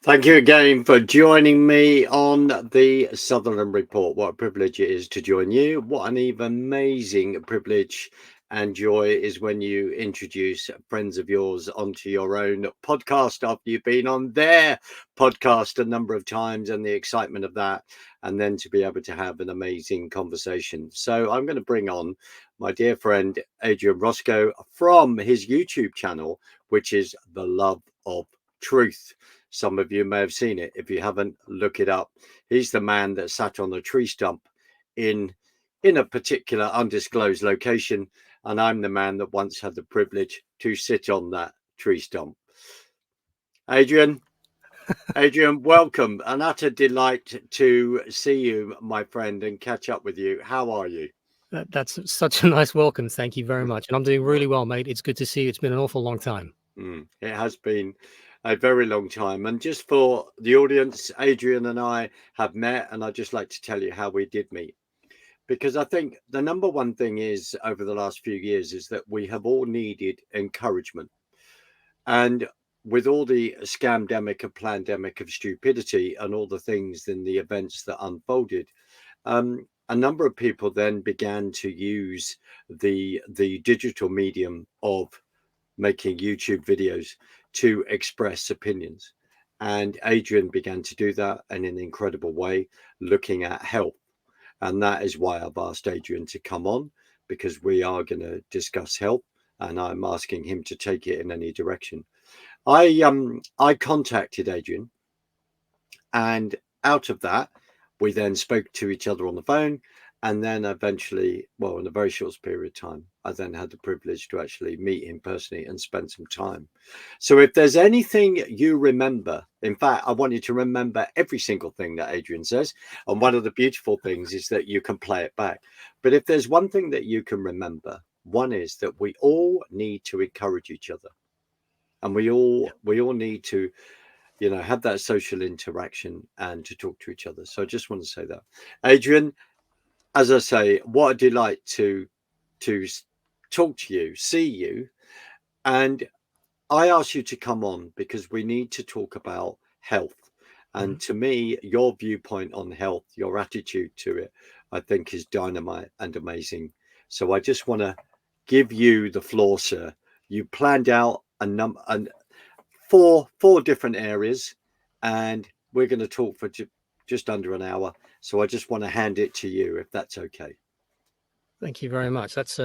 Thank you again for joining me on the Sutherland Report. What a privilege it is to join you. What an even amazing privilege and joy is when you introduce friends of yours onto your own podcast after you've been on their podcast a number of times, and the excitement of that, and then to be able to have an amazing conversation. So I'm going to bring on my dear friend Adrian Roscow from his YouTube channel, which is The Love of Truth. Some of you may have seen it. If you haven't, look it up. He's the man that sat on a tree stump in a particular undisclosed location, and I'm the man that once had the privilege to sit on that tree stump. Adrian, welcome. An utter delight to see you, my friend, and catch up with you. How are you? That's such a nice welcome. Thank you very much. And I'm doing really well, mate. It's good to see you. It's been an awful long time. It has been a very long time. And just for the audience, Adrian and I have met, and I'd just like to tell you how we did meet. Because I think the number one thing is over the last few years is that we have all needed encouragement. And with all the scamdemic and plandemic of stupidity and all the things and the events that unfolded, a number of people then began to use the digital medium of making YouTube videos to express opinions. And Adrian began to do that in an incredible way, looking at health. And that is why I've asked Adrian to come on, because we are going to discuss health, and I'm asking him to take it in any direction. I contacted Adrian, and out of that, we then spoke to each other on the phone. And then eventually, well, in a very short period of time, I then had the privilege to actually meet him personally and spend some time. So if there's anything you remember, in fact, I want you to remember every single thing that Adrian says. And one of the beautiful things is that you can play it back. But if there's one thing that you can remember, one is that we all need to encourage each other. And we all need to, have that social interaction and to talk to each other. So I just want to say that. Adrian, as I say, what a delight to talk to you, see you. And I asked you to come on because we need to talk about health. And to me, your viewpoint on health, your attitude to it, I think is dynamite and amazing. So I just want to give you the floor, sir. You planned out four different areas, and we're going to talk for just under an hour. So I just want to hand it to you, if that's okay. Thank you very much. That's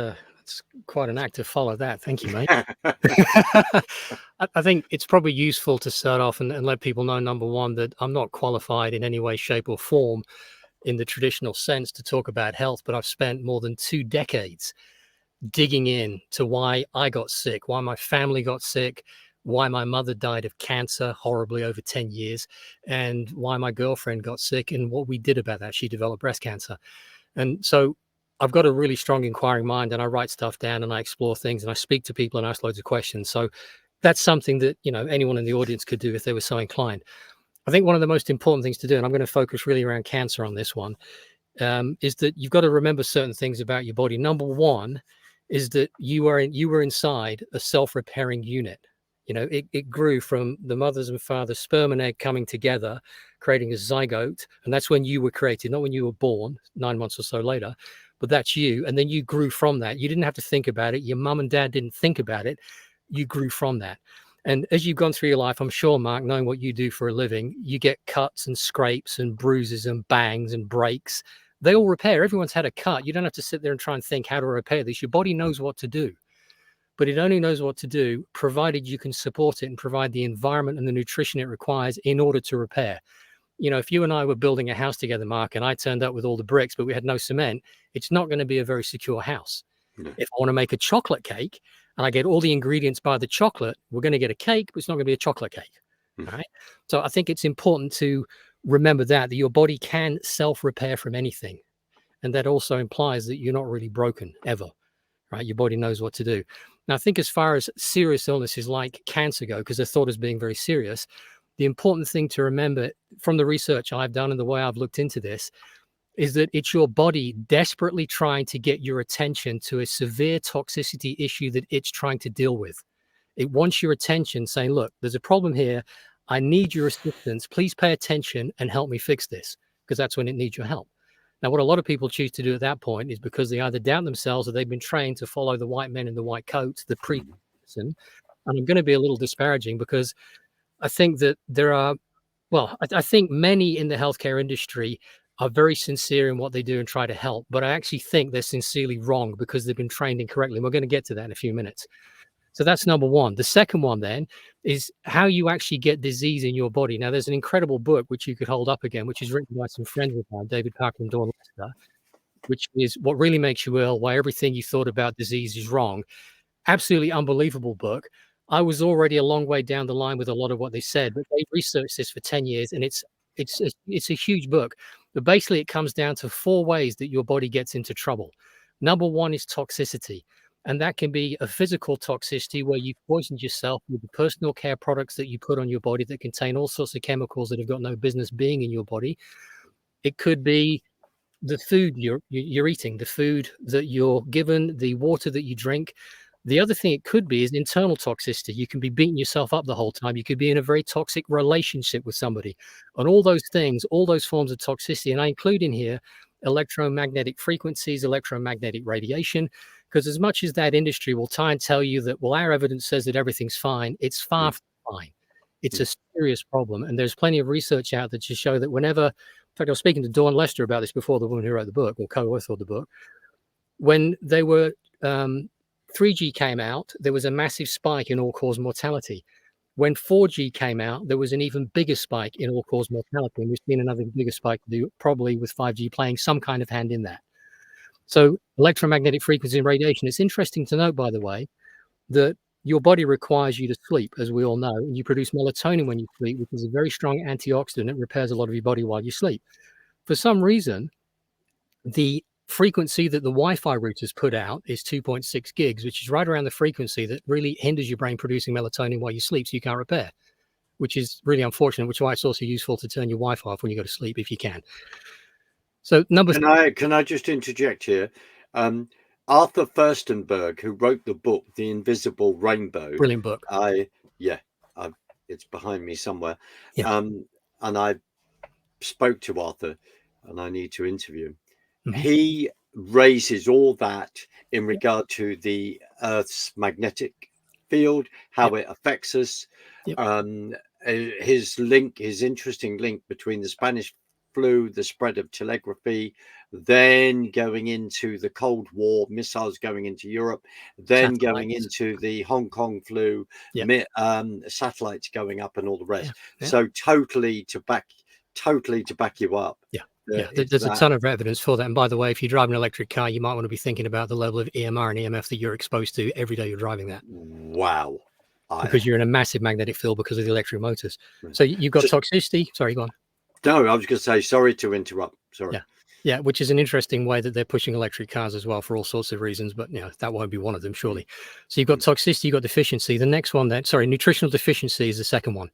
quite an act to follow that. Thank you, mate. I think it's probably useful to start off and let people know, number one, that I'm not qualified in any way, shape or form in the traditional sense to talk about health, but I've spent more than 2 decades digging in to why I got sick, why my family got sick, why my mother died of cancer horribly over 10 years, and why my girlfriend got sick and what we did about that. She developed breast cancer. And so I've got a really strong inquiring mind, and I write stuff down and I explore things and I speak to people and ask loads of questions. So that's something that, anyone in the audience could do if they were so inclined. I think one of the most important things to do, and I'm going to focus really around cancer on this one, is that you've got to remember certain things about your body. Number one is that you were inside a self-repairing unit. It grew from the mother's and father's sperm and egg coming together, creating a zygote. And that's when you were created, not when you were born 9 months or so later, but that's you. And then you grew from that. You didn't have to think about it. Your mum and dad didn't think about it. You grew from that. And as you've gone through your life, I'm sure, Mark, knowing what you do for a living, you get cuts and scrapes and bruises and bangs and breaks. They all repair. Everyone's had a cut. You don't have to sit there and try and think how to repair this. Your body knows what to do. But it only knows what to do provided you can support it and provide the environment and the nutrition it requires in order to repair. If you and I were building a house together, Mark, and I turned up with all the bricks, but we had no cement, it's not going to be a very secure house. No. If I want to make a chocolate cake and I get all the ingredients by the chocolate, we're going to get a cake, but it's not going to be a chocolate cake. Right? So I think it's important to remember that your body can self-repair from anything. And that also implies that you're not really broken ever. Right? Your body knows what to do. Now, I think as far as serious illnesses like cancer go, because they're thought as being very serious, the important thing to remember from the research I've done and the way I've looked into this is that it's your body desperately trying to get your attention to a severe toxicity issue that it's trying to deal with. It wants your attention saying, look, there's a problem here. I need your assistance. Please pay attention and help me fix this, because that's when it needs your help. Now, what a lot of people choose to do at that point is because they either doubt themselves or they've been trained to follow the white men in the white coats, the pre-medicine. And I'm going to be a little disparaging because I think that there are, well, I think many in the healthcare industry are very sincere in what they do and try to help, but I actually think they're sincerely wrong because they've been trained incorrectly. And we're going to get to that in a few minutes. So that's number one. The second one then is how you actually get disease in your body. Now, there's an incredible book which you could hold up again, which is written by some friends of mine, David Parker and Dawn Lester, which is What Really Makes You Ill, Why Everything You Thought About Disease Is Wrong. Absolutely unbelievable book. I was already a long way down the line with a lot of what they said, but they researched this for 10 years, and it's a huge book. But basically, it comes down to 4 ways that your body gets into trouble. Number one is toxicity. And that can be a physical toxicity where you've poisoned yourself with the personal care products that you put on your body that contain all sorts of chemicals that have got no business being in your body. It could be the food you're eating, the food that you're given, the water that you drink. The other thing it could be is internal toxicity. You can be beating yourself up the whole time. You could be in a very toxic relationship with somebody. And all those things, all those forms of toxicity, and I include in here electromagnetic frequencies, electromagnetic radiation, because as much as that industry will try and tell you that, well, our evidence says that everything's fine, it's far from fine. It's a serious problem. And there's plenty of research out there to show that whenever, in fact, I was speaking to Dawn Lester about this before, the woman who wrote the book or co-authored the book, when they were 3G came out, there was a massive spike in all-cause mortality. When 4G came out, there was an even bigger spike in all-cause mortality. And we've seen another bigger spike probably with 5G playing some kind of hand in that. So electromagnetic frequency and radiation. It's interesting to note, by the way, that your body requires you to sleep, as we all know, and you produce melatonin when you sleep, which is a very strong antioxidant. It repairs a lot of your body while you sleep. For some reason, the frequency that the Wi-Fi routers put out is 2.6 gigs, which is right around the frequency that really hinders your brain producing melatonin while you sleep, so you can't repair, which is really unfortunate, which is why it's also useful to turn your Wi-Fi off when you go to sleep if you can. So can I just interject here? Arthur Furstenberg, who wrote the book The Invisible Rainbow, brilliant book. It's behind me somewhere. Yeah. And I spoke to Arthur, and I need to interview him. Mm-hmm. He raises all that in regard to the Earth's magnetic field, how it affects us. His interesting link between the Spanish flu, the spread of telegraphy, then going into the Cold War, missiles going into Europe, then going into the Hong Kong flu, satellites going up, and all the rest. So totally to back you up. There's a ton of evidence for that. And by the way, if you drive an electric car, you might want to be thinking about the level of EMR and EMF that you're exposed to every day you're driving that. Wow. Because you're in a massive magnetic field because of the electric motors. So you've got toxicity. Sorry, go on. No, I was going to say, sorry to interrupt. Sorry. Yeah, which is an interesting way that they're pushing electric cars as well for all sorts of reasons, but that won't be one of them, surely. So you've got toxicity, you've got deficiency. The next one then, nutritional deficiency is the second one,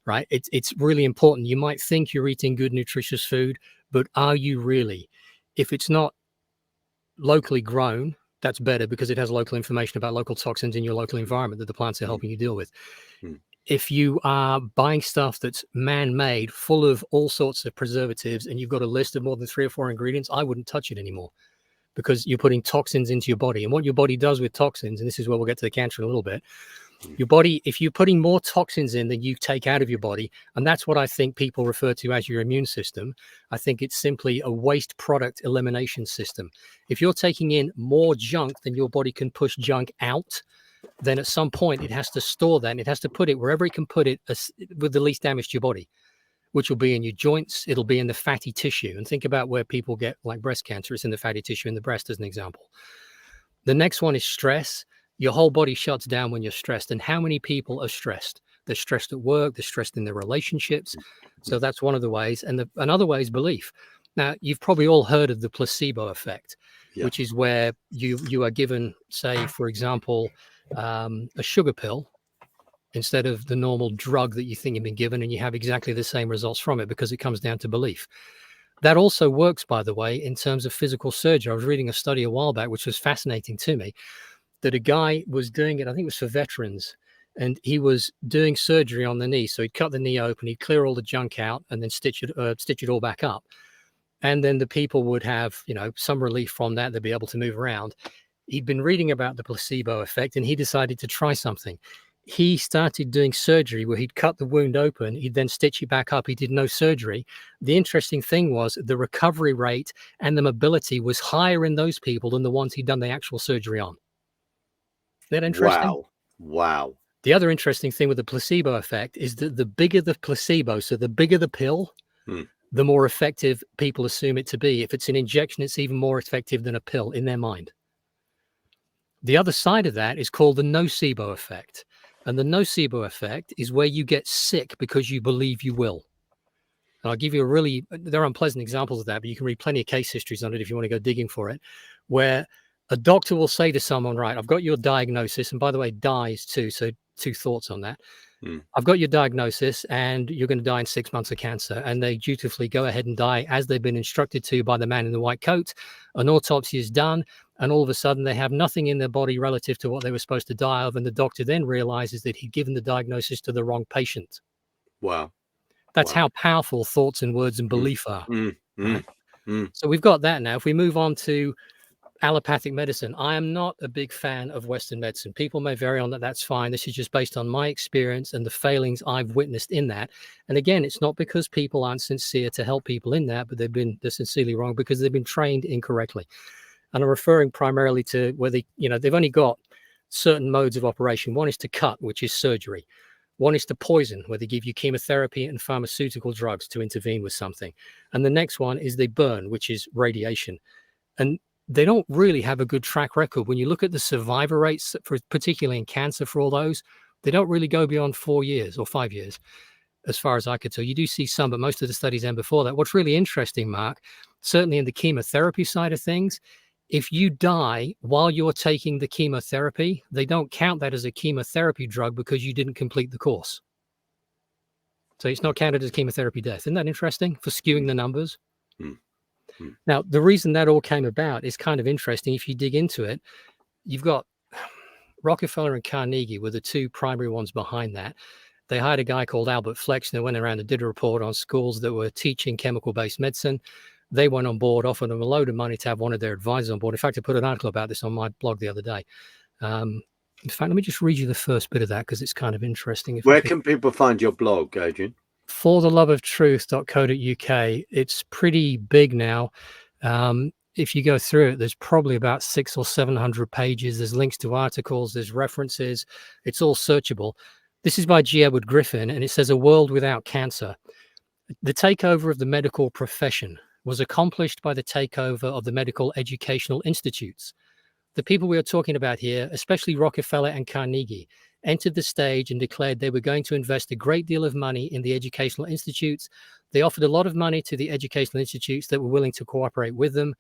right? It's really important. You might think you're eating good, nutritious food, but are you really? If it's not locally grown, that's better because it has local information about local toxins in your local environment that the plants are helping you deal with. If you are buying stuff that's man-made, full of all sorts of preservatives, and you've got a list of more than 3 or 4 ingredients, I wouldn't touch it anymore because you're putting toxins into your body. And what your body does with toxins, and this is where we'll get to the cancer in a little bit, your body, if you're putting more toxins in than you take out of your body, and that's what I think people refer to as your immune system, I think it's simply a waste product elimination system. If you're taking in more junk than your body can push junk out, then at some point it has to store that and it has to put it wherever it can put it with the least damage to your body, which will be in your joints. It'll be in the fatty tissue. And think about where people get like breast cancer. It's in the fatty tissue in the breast as an example. The next one is stress. Your whole body shuts down when you're stressed. And how many people are stressed? They're stressed at work. They're stressed in their relationships. So that's one of the ways. And another way is belief. Now, you've probably all heard of the placebo effect, which is where you are given, say, for example, a sugar pill instead of the normal drug that you think you've been given, and you have exactly the same results from it because it comes down to belief. That also works, by the way, in terms of physical surgery. I was reading a study a while back, which was fascinating to me, that a guy was doing it, I think it was for veterans, and he was doing surgery on the knee. So he'd cut the knee open, he'd clear all the junk out, and then stitch it all back up. And then the people would have, some relief from that. They'd be able to move around. He'd been reading about the placebo effect, and he decided to try something. He started doing surgery where he'd cut the wound open, he'd then stitch it back up. He did no surgery. The interesting thing was the recovery rate and the mobility was higher in those people than the ones he'd done the actual surgery on. Isn't that interesting? Wow. The other interesting thing with the placebo effect is that the bigger the placebo, so the bigger the pill, the more effective people assume it to be. If it's an injection, it's even more effective than a pill in their mind. The other side of that is called the nocebo effect. And the nocebo effect is where you get sick because you believe you will. And I'll give you there are unpleasant examples of that, but you can read plenty of case histories on it if you want to go digging for it, where a doctor will say to someone, right, I've got your diagnosis. And by the way, dies too. So 2 thoughts on that. I've got your diagnosis and you're going to die in 6 months of cancer. And they dutifully go ahead and die as they've been instructed to by the man in the white coat. An autopsy is done. And all of a sudden they have nothing in their body relative to what they were supposed to die of. And the doctor then realizes that he'd given the diagnosis to the wrong patient. Wow. That's how powerful thoughts and words and belief are. Right? So we've got that now. If we move on to allopathic medicine, I am not a big fan of Western medicine. People may vary on that. That's fine. This is just based on my experience and the failings I've witnessed in that. And again, it's not because people aren't sincere to help people in that, but they're sincerely wrong because they've been trained incorrectly. And I'm referring primarily to where they've only got certain modes of operation. One is to cut, which is surgery. One is to poison, where they give you chemotherapy and pharmaceutical drugs to intervene with something. And the next one is they burn, which is radiation. And they don't really have a good track record. When you look at the survivor rates, particularly in cancer for all those, they don't really go beyond 4 years or 5 years, as far as I could tell. You do see some, but most of the studies end before that. What's really interesting, Mark, certainly in the chemotherapy side of things, if you die while you're taking the chemotherapy, they don't count that as a chemotherapy drug because you didn't complete the course. So it's not counted as chemotherapy death. Isn't that interesting for skewing the numbers? Now, the reason that all came about is kind of interesting. If you dig into it, you've got Rockefeller and Carnegie were the 2 primary ones behind that. They hired a guy called Albert Flexner, went around and did a report on schools that were teaching chemical-based medicine. They went on board, offered them a load of money to have one of their advisors on board. In fact, I put an article about this on my blog the other day. In fact, let me just read you the first bit of that because it's kind of interesting. Where can people find your blog, Adrian? fortheloveoftruth.co.uk. It's pretty big now. If you go through it, there's probably about 600 or 700 pages. There's links to articles, there's references. It's all searchable. This is by G. Edward Griffin, and it says, "A World Without Cancer. The takeover of the medical profession was accomplished by the takeover of the medical educational institutes. The people we are talking about here, especially Rockefeller and Carnegie, entered the stage and declared they were going to invest a great deal of money in the educational institutes. They offered a lot of money to the educational institutes that were willing to cooperate with them.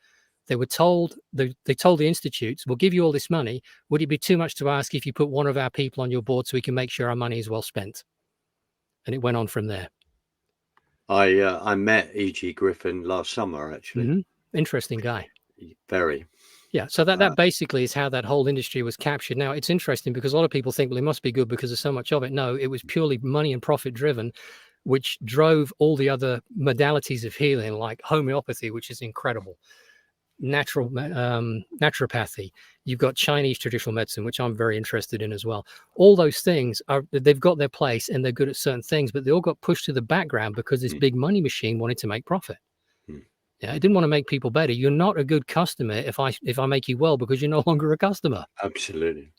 They told the institutes, we'll give you all this money. Would it be too much to ask if you put one of our people on your board so we can make sure our money is well spent?" And it went on from there. I met E.G. Griffin last summer, actually. Interesting guy. Very. Yeah, so that basically is how that whole industry was captured. Now, it's interesting because a lot of people think, well, it must be good because there's so much of it. No, it was purely money and profit driven, which drove all the other modalities of healing, like homeopathy, which is incredible, naturopathy. You've got Chinese traditional medicine, which I'm very interested in as well. All those things they've got their place and they're good at certain things, but they all got pushed to the background because this big money machine wanted to make profit. Yeah, it didn't want to make people better. You're not a good customer if I make you well because you're no longer a customer. Absolutely.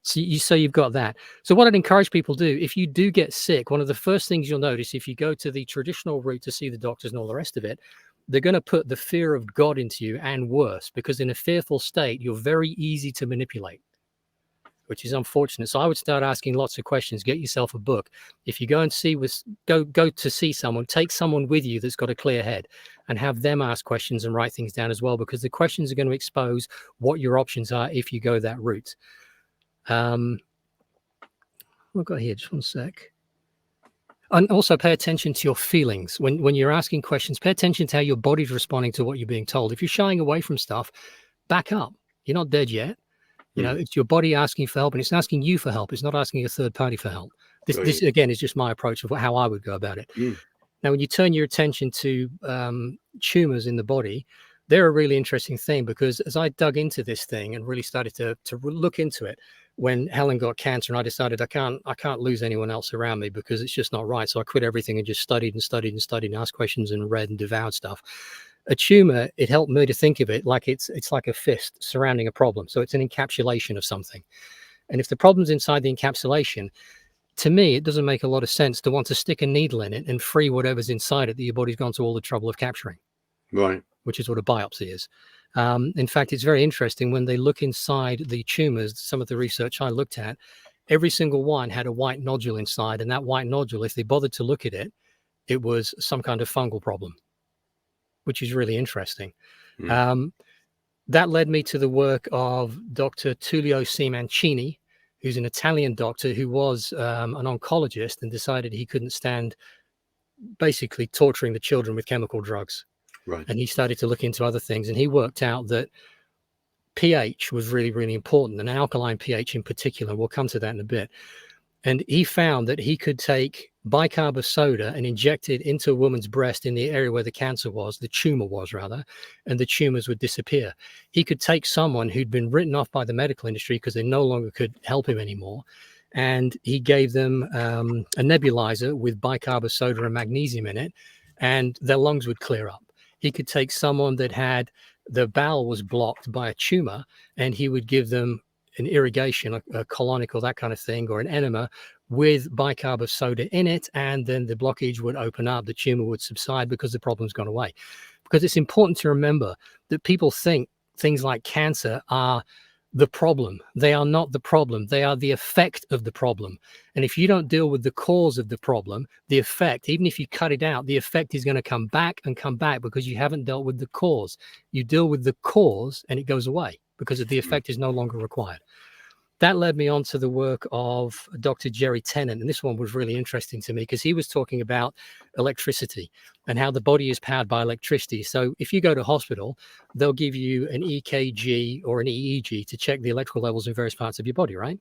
So you've got that. So what I'd encourage people to do, if you do get sick, one of the first things you'll notice if you go to the traditional route to see the doctors and all the rest of it, they're going to put the fear of God into you and worse, because in a fearful state, you're very easy to manipulate, which is unfortunate. So I would start asking lots of questions. Get yourself a book. If you go to see someone, take someone with you that's got a clear head and have them ask questions and write things down as well, because the questions are going to expose what your options are if you go that route. What I've got here, just one sec. And also pay attention to your feelings. When you're asking questions, pay attention to how your body's responding to what you're being told. If you're shying away from stuff, back up. You're not dead yet. You know, it's your body asking for help, and it's asking you for help. It's not asking a third party for help. This again is just my approach of how I would go about it. Now, when you turn your attention to tumors in the body, they're a really interesting thing, because as I dug into this thing and really started to look into it, when Helen got cancer, and I decided I can't lose anyone else around me because it's just not right. So I quit everything and just studied and asked questions and read and devoured stuff. A tumor, it helped me to think of it like it's like a fist surrounding a problem. So it's an encapsulation of something. And if the problem's inside the encapsulation, to me, it doesn't make a lot of sense to want to stick a needle in it and free whatever's inside it that your body's gone to all the trouble of capturing. Right. Which is what a biopsy is. In fact, it's very interesting when they look inside the tumors. Some of the research I looked at, every single one had a white nodule inside, and that white nodule, if they bothered to look at it, it was some kind of fungal problem, which is really interesting. That led me to the work of Dr. Tullio C. Mancini, who's an Italian doctor who was an oncologist and decided he couldn't stand basically torturing the children with chemical drugs. Right. And he started to look into other things, and he worked out that pH was really, really important, and alkaline pH in particular. We'll come to that in a bit. And he found that he could take bicarb of soda and inject it into a woman's breast in the area where the cancer was, the tumor was rather, and the tumors would disappear. He could take someone who'd been written off by the medical industry because they no longer could help him anymore, and he gave them a nebulizer with bicarb of soda and magnesium in it, and their lungs would clear up. He could take someone that had the bowel was blocked by a tumor, and he would give them an irrigation, a colonic or that kind of thing, or an enema with bicarb of soda in it, and then the blockage would open up, the tumor would subside because the problem's gone away. Because it's important to remember that people think things like cancer are the problem. They are not the problem. They are the effect of the problem. And if you don't deal with the cause of the problem, the effect, even if you cut it out, the effect is going to come back and come back because you haven't dealt with the cause. You deal with the cause and it goes away because the effect is no longer required. That led me on to the work of Dr. Jerry Tennant. And this one was really interesting to me because he was talking about electricity and how the body is powered by electricity. So if you go to hospital, they'll give you an EKG or an EEG to check the electrical levels in various parts of your body, right?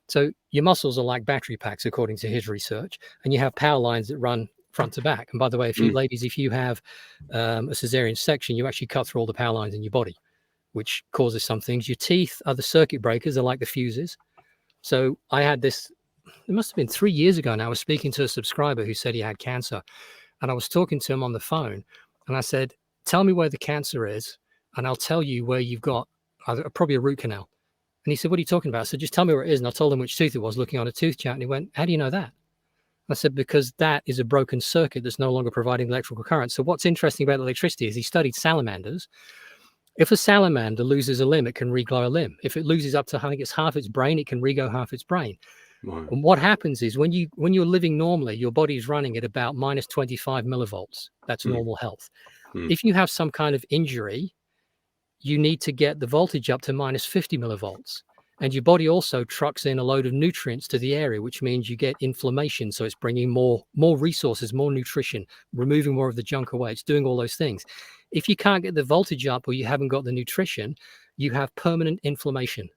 So your muscles are like battery packs, according to his research, and you have power lines that run front to back. And by the way, if you ladies, if you have a cesarean section, you actually cut through all the power lines in your body, which causes some things. Your teeth are the circuit breakers. They're like the fuses. So I had this, it must have been 3 years ago now. I was speaking to a subscriber who said he had cancer. And I was talking to him on the phone. And I said, tell me where the cancer is, and I'll tell you where you've got probably a root canal. And he said, what are you talking about? I said, just tell me where it is. And I told him which tooth it was, looking on a tooth chart. And he went, how do you know that? I said, because that is a broken circuit that's no longer providing electrical current. So what's interesting about electricity is he studied salamanders. If a salamander loses a limb, it can regrow a limb. If it loses up to, I think it's half its brain, it can regrow half its brain. Wow. And what happens is when you're living normally, your body's running at about minus 25 millivolts. That's normal health. If you have some kind of injury, you need to get the voltage up to minus 50 millivolts. And your body also trucks in a load of nutrients to the area, which means you get inflammation. So it's bringing more resources, more nutrition, removing more of the junk away. It's doing all those things. If you can't get the voltage up or you haven't got the nutrition, you have permanent inflammation.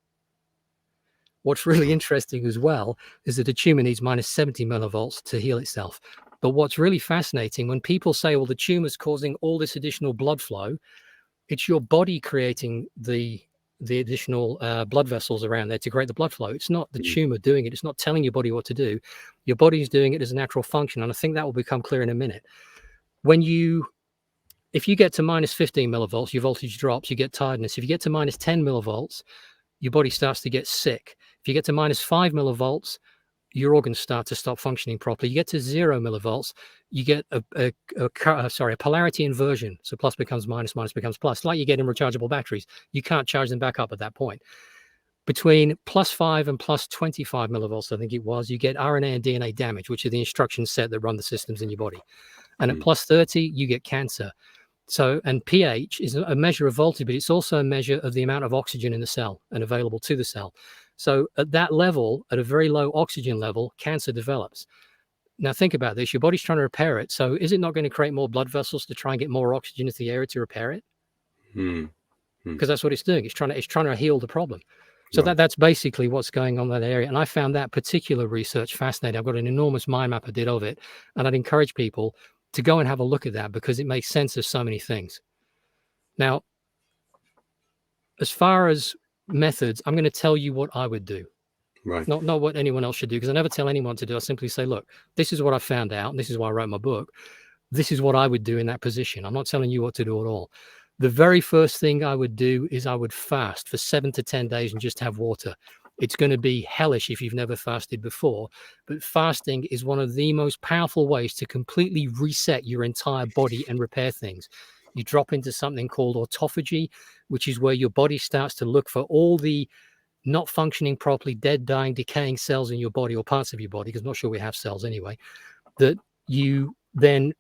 What's really interesting as well is that a tumor needs minus 70 millivolts to heal itself. But what's really fascinating, when people say, well, the tumor's causing all this additional blood flow, it's your body creating the additional blood vessels around there to create the blood flow. It's not the tumor doing it. It's not telling your body what to do. Your body's doing it as a natural function. And I think that will become clear in a minute. If you get to minus 15 millivolts, your voltage drops, you get tiredness. If you get to minus 10 millivolts, your body starts to get sick. If you get to minus 5 millivolts, your organs start to stop functioning properly. You get to 0 millivolts, you get a polarity inversion. So plus becomes minus, minus becomes plus. Like you get in rechargeable batteries. You can't charge them back up at that point. Between plus 5 and plus 25 millivolts, I think it was, you get RNA and DNA damage, which are the instruction set that run the systems in your body. And at plus 30, you get cancer. So, and pH is a measure of voltage, but it's also a measure of the amount of oxygen in the cell and available to the cell. So at that level, at a very low oxygen level, cancer develops. Now think about this, your body's trying to repair it. So is it not going to create more blood vessels to try and get more oxygen into the area to repair it? Because that's what it's doing. It's trying to heal the problem. So Right. that's basically what's going on in that area. And I found that particular research fascinating. I've got an enormous mind map I did of it. And I'd encourage people to go and have a look at that because it makes sense of so many things. Now, as far as methods, I'm going to tell you what I would do. Right. Not what anyone else should do, because I never tell anyone to do. I simply say, look, this is what I found out. And this is why I wrote my book. This is what I would do in that position. I'm not telling you what to do at all. The very first thing I would do is I would fast for 7 to 10 days and just have water. It's going to be hellish if you've never fasted before, but fasting is one of the most powerful ways to completely reset your entire body and repair things. You drop into something called autophagy, which is where your body starts to look for all the not functioning properly, dead, dying, decaying cells in your body or parts of your body, because I'm not sure we have cells anyway, that you then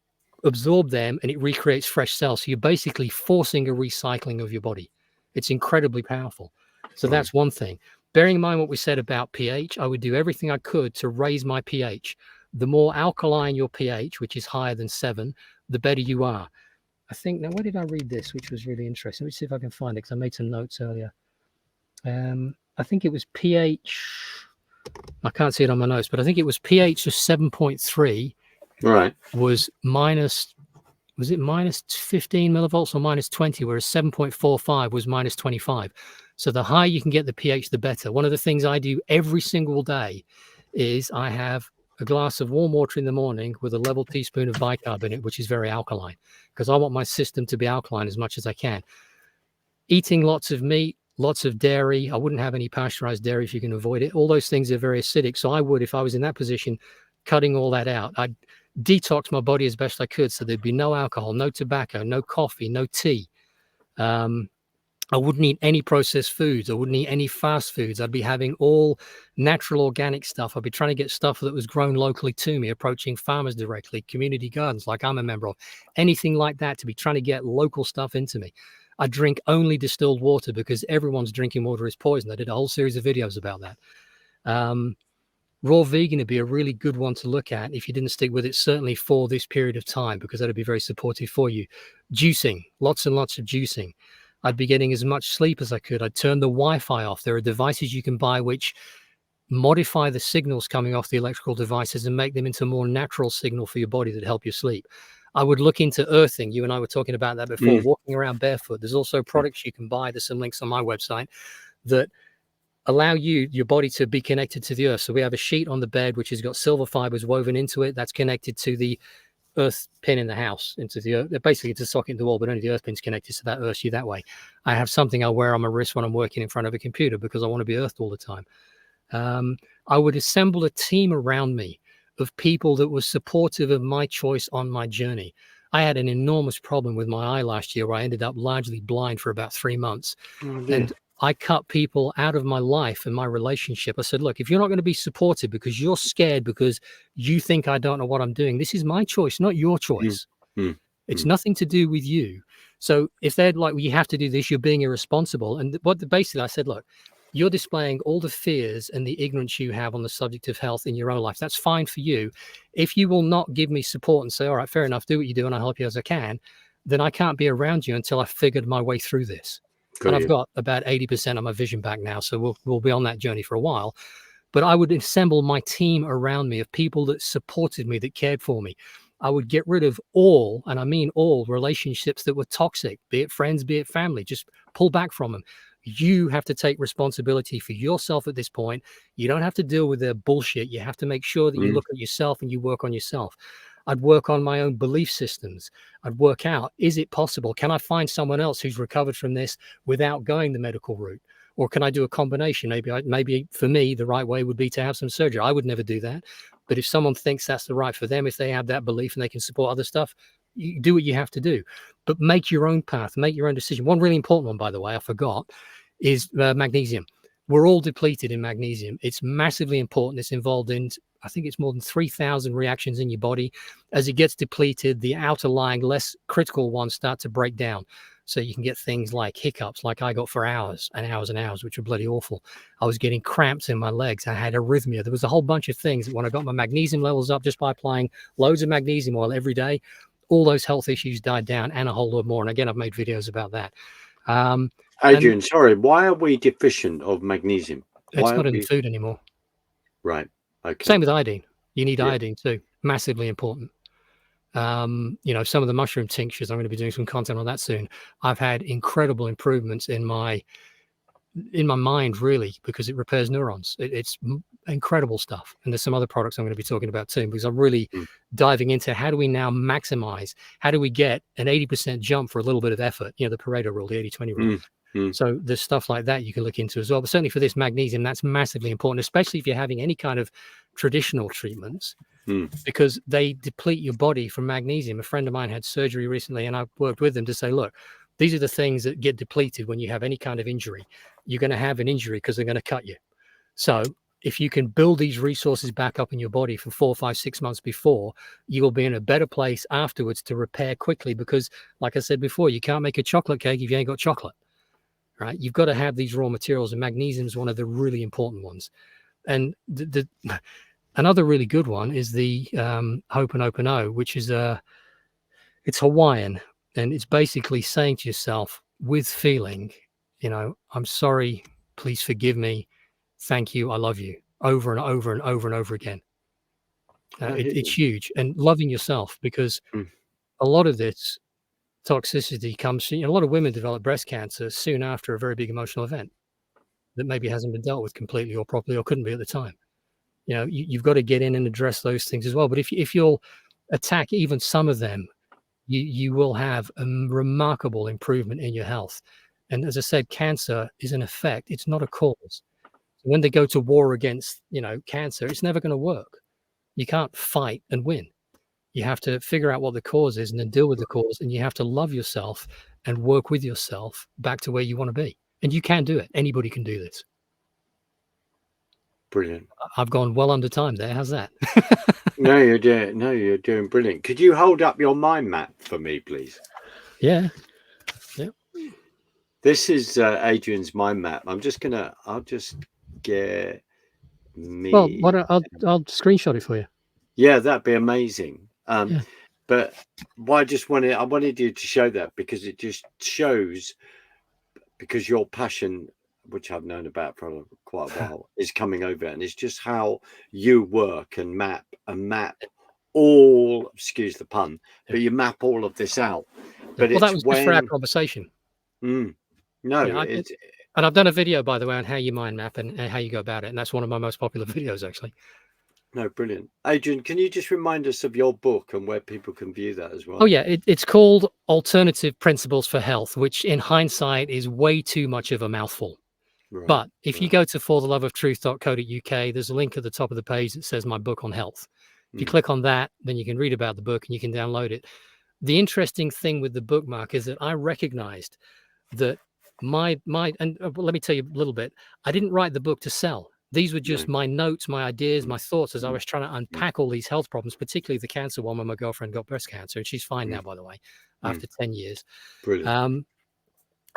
absorb them and it recreates fresh cells. So you're basically forcing a recycling of your body. It's incredibly powerful. So that's one thing. Bearing in mind what we said about pH, I would do everything I could to raise my pH. The more alkaline your pH, which is higher than 7, the better you are. I think, now where did I read this, which was really interesting? Let me see if I can find it, because I made some notes earlier. I think it was pH. I can't see it on my notes, but I think it was pH of 7.3. Right. Was it minus 15 millivolts or minus 20, whereas 7.45 was minus 25. So the higher you can get the pH, the better. One of the things I do every single day is I have a glass of warm water in the morning with a level teaspoon of bicarb in it, which is very alkaline, because I want my system to be alkaline as much as I can. Eating lots of meat, lots of dairy. I wouldn't have any pasteurized dairy if you can avoid it. All those things are very acidic. So I would, if I was in that position, cutting all that out. I'd detox my body as best I could. So there'd be no alcohol, no tobacco, no coffee, no tea. I wouldn't eat any processed foods. I wouldn't eat any fast foods. I'd be having all natural organic stuff. I'd be trying to get stuff that was grown locally to me, approaching farmers directly, community gardens like I'm a member of, anything like that, to be trying to get local stuff into me. I drink only distilled water because everyone's drinking water is poison. I did a whole series of videos about that. Raw vegan would be a really good one to look at if you didn't stick with it, certainly for this period of time, because that'd be very supportive for you. Juicing, lots and lots of juicing. I'd be getting as much sleep as I could. I'd turn the Wi-Fi off. There are devices you can buy which modify the signals coming off the electrical devices and make them into a more natural signal for your body that help you sleep. I would look into earthing. You and I were talking about that before, walking around barefoot. There's also products you can buy. There's some links on my website that allow your body to be connected to the earth. So we have a sheet on the bed which has got silver fibers woven into it. That's connected to the earth pin in the house, into the earth. Basically, it's a socket in the wall, but only the earth pin's connected, so that earths you that way. I have something I wear on my wrist when I'm working in front of a computer because I want to be earthed all the time. I would assemble a team around me of people that was supportive of my choice on my journey. I had an enormous problem with my eye last year where I ended up largely blind for about 3 months. And I cut people out of my life and my relationship. I said, look, if you're not going to be supportive because you're scared because you think I don't know what I'm doing, this is my choice, not your choice. It's nothing to do with you. So if they're like, well, you have to do this, you're being irresponsible. And basically I said, look, you're displaying all the fears and the ignorance you have on the subject of health in your own life. That's fine for you. If you will not give me support and say, all right, fair enough, do what you do and I'll help you as I can, then I can't be around you until I've figured my way through this. And I've got about 80% of my vision back now. So we'll be on that journey for a while. But I would assemble my team around me of people that supported me, that cared for me. I would get rid of all, and I mean all, relationships that were toxic, be it friends, be it family. Just pull back from them. You have to take responsibility for yourself at this point. You don't have to deal with their bullshit. You have to make sure that you look at yourself and you work on yourself. I'd work on my own belief systems. I'd work out, is it possible? Can I find someone else who's recovered from this without going the medical route? Or can I do a combination? Maybe for me, the right way would be to have some surgery. I would never do that. But if someone thinks that's the right for them, if they have that belief and they can support other stuff, you do what you have to do. But make your own path, make your own decision. One really important one, by the way, I forgot, is magnesium. We're all depleted in magnesium. It's massively important. It's involved in, I think it's more than 3,000 reactions in your body. As it gets depleted, the outer lying, less critical ones start to break down. So you can get things like hiccups, like I got for hours and hours and hours, which were bloody awful. I was getting cramps in my legs. I had arrhythmia. There was a whole bunch of things that when I got my magnesium levels up just by applying loads of magnesium oil every day, all those health issues died down and a whole lot more. And again, I've made videos about that. Adrian, sorry, why are we deficient of magnesium? It's Why are not in the we? food anymore. Right. Okay. Same with iodine. You need Yeah. iodine too. Massively important. You know, some of the mushroom tinctures, I'm going to be doing some content on that soon. I've had incredible improvements in my mind, really, because it repairs neurons. It's incredible stuff. And there's some other products I'm going to be talking about too, because I'm really diving into how do we now maximize, how do we get an 80% jump for a little bit of effort? You know, the Pareto rule, the 80-20 rule. So there's stuff like that you can look into as well. But certainly for this magnesium, that's massively important, especially if you're having any kind of traditional treatments, because they deplete your body from magnesium. A friend of mine had surgery recently, and I worked with them to say, look, these are the things that get depleted when you have any kind of injury. You're going to have an injury because they're going to cut you. So if you can build these resources back up in your body for 4, 5, 6 months before, you will be in a better place afterwards to repair quickly. Because like I said before, you can't make a chocolate cake if you ain't got chocolate, right? You've got to have these raw materials, and magnesium is one of the really important ones. And another really good one is the Ho'oponopono, which is it's Hawaiian, and it's basically saying to yourself with feeling, you know, I'm sorry, please forgive me, thank you, I love you, over and over and over and over again. It's huge. And loving yourself, because a lot of this toxicity comes, you know, a lot of women develop breast cancer soon after a very big emotional event that maybe hasn't been dealt with completely or properly, or couldn't be at the time. You know, you've got to get in and address those things as well. But if you'll attack even some of them, you will have a remarkable improvement in your health. And as I said, cancer is an effect. It's not a cause. When they go to war against, you know, cancer, it's never going to work. You can't fight and win. You have to figure out what the cause is and then deal with the cause. And you have to love yourself and work with yourself back to where you want to be. And you can do it. Anybody can do this. Brilliant. I've gone well under time there. How's that? No, you're doing brilliant. Could you hold up your mind map for me, please? Yeah. This is Adrian's mind map. I'll just get me. Well, I'll screenshot it for you. Yeah, that'd be amazing. Yeah. But I wanted you to show that because it just shows, because your passion, which I've known about for quite a while, is coming over, and it's just how you work and map all, excuse the pun, but you map all of this out. But well, that was just for our conversation. No, yeah, and I've done a video, by the way, on how you mind map and how you go about it, and that's one of my most popular videos, actually. No, brilliant. Adrian, can you just remind us of your book and where people can view that as well? Oh, yeah. It's called Alternative Principles for Health, which in hindsight is way too much of a mouthful. Right, but if you go to fortheloveoftruth.co.uk, there's a link at the top of the page that says my book on health. If you click on that, then you can read about the book and you can download it. The interesting thing with the bookmark is that I recognized that and let me tell you a little bit, I didn't write the book to sell. These were just my notes, my ideas, my thoughts as I was trying to unpack all these health problems, particularly the cancer one when my girlfriend got breast cancer. And she's fine now, by the way, after 10 years. Brilliant.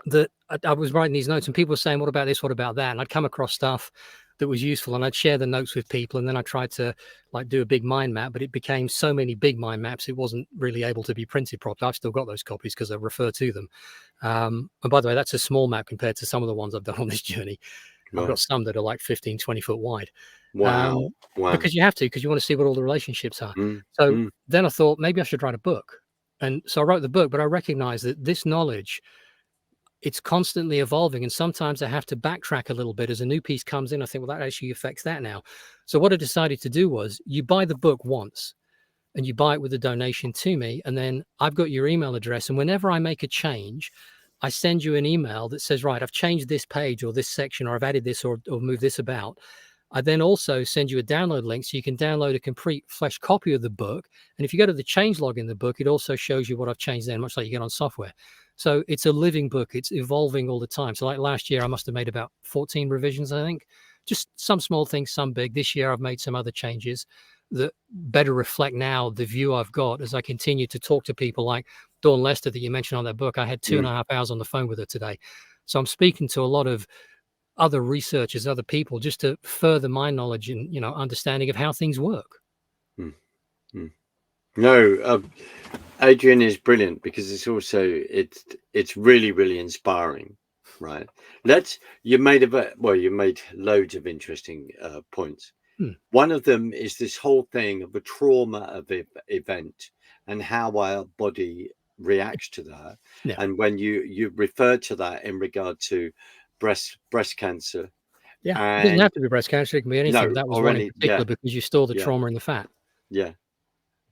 That I was writing these notes and people were saying, what about this? What about that? And I'd come across stuff that was useful and I'd share the notes with people. And then I tried to like do a big mind map, but it became so many big mind maps, it wasn't really able to be printed properly. I've still got those copies because I refer to them. And by the way, that's a small map compared to some of the ones I've done on this journey. I've got some that are like 15, 20 foot wide. Wow. Because you have to, because you want to see what all the relationships are. So then I thought maybe I should write a book. And so I wrote the book, but I recognized that this knowledge, it's constantly evolving. And sometimes I have to backtrack a little bit as a new piece comes in. I think, well, that actually affects that now. So what I decided to do was you buy the book once and you buy it with a donation to me. And then I've got your email address. And whenever I make a change, I send you an email that says, right, I've changed this page or this section, or I've added this or moved this about. I then also send you a download link so you can download a complete flash copy of the book. And if you go to the change log in the book, it also shows you what I've changed there, much like you get on software. So it's a living book. It's evolving all the time. So like last year, I must have made about 14 revisions, I think. Just some small things, some big. This year, I've made some other changes that better reflect now the view I've got as I continue to talk to people like Dawn Lester that you mentioned on that book. I had 2.5 hours on the phone with her today. So I'm speaking to a lot of other researchers, other people, just to further my knowledge and, understanding of how things work. No, Adrian is brilliant because it's also, it's really, really inspiring Right. You made loads of interesting points. Hmm. One of them is this whole thing of a trauma event and how our body reacts to that. Yeah. And when you referred to that in regard to breast cancer, Yeah. It doesn't and have to be breast cancer. It can be anything. no, But that was or one in any, yeah, particular because you store the yeah, trauma in the fat. yeah.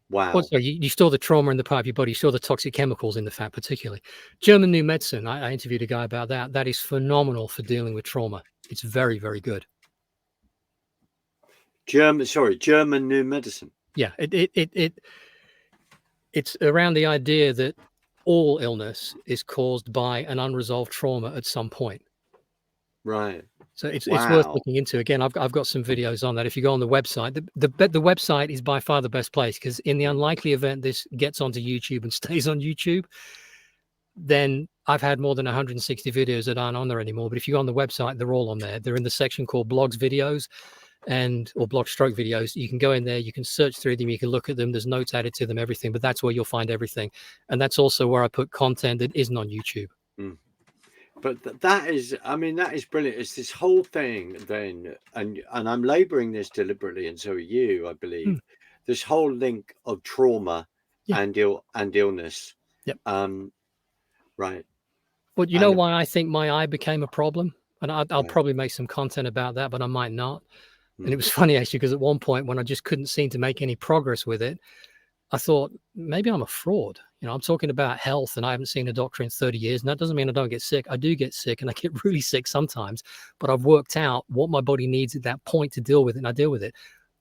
Well, Wow. so you store the trauma in the part of your body, you store the toxic chemicals in the fat, particularly. German New Medicine, I interviewed a guy about that. That is phenomenal for dealing with trauma. It's very, very good. German New Medicine. Yeah, it's around the idea that all illness is caused by an unresolved trauma at some point. Right. So it's worth Wow. looking into. Again, I've got some videos on that. If you go on the website, the website is by far the best place, because in the unlikely event this gets onto YouTube and stays on YouTube, then I've had more than 160 videos that aren't on there anymore. But if you go on the website, they're all on there. They're in the section called blogs videos or blog stroke videos. You can go in there, you can search through them, you can look at them. There's notes added to them, everything. But that's where you'll find everything. And that's also where I put content that isn't on YouTube. Mm. But that is brilliant. It's this whole thing then, and I'm laboring this deliberately, and so are you, I believe. Mm. This whole link of trauma Yeah. and illness. Yep. Right. But you know why I think my eye became a problem? And I'll Right. probably make some content about that, but I might not. And it Mm. was funny, actually, because at one point when I just couldn't seem to make any progress with it, I thought, maybe I'm a fraud. You know, I'm talking about health and I haven't seen a doctor in 30 years. And that doesn't mean I don't get sick. I do get sick and I get really sick sometimes, but I've worked out what my body needs at that point to deal with it, and I deal with it.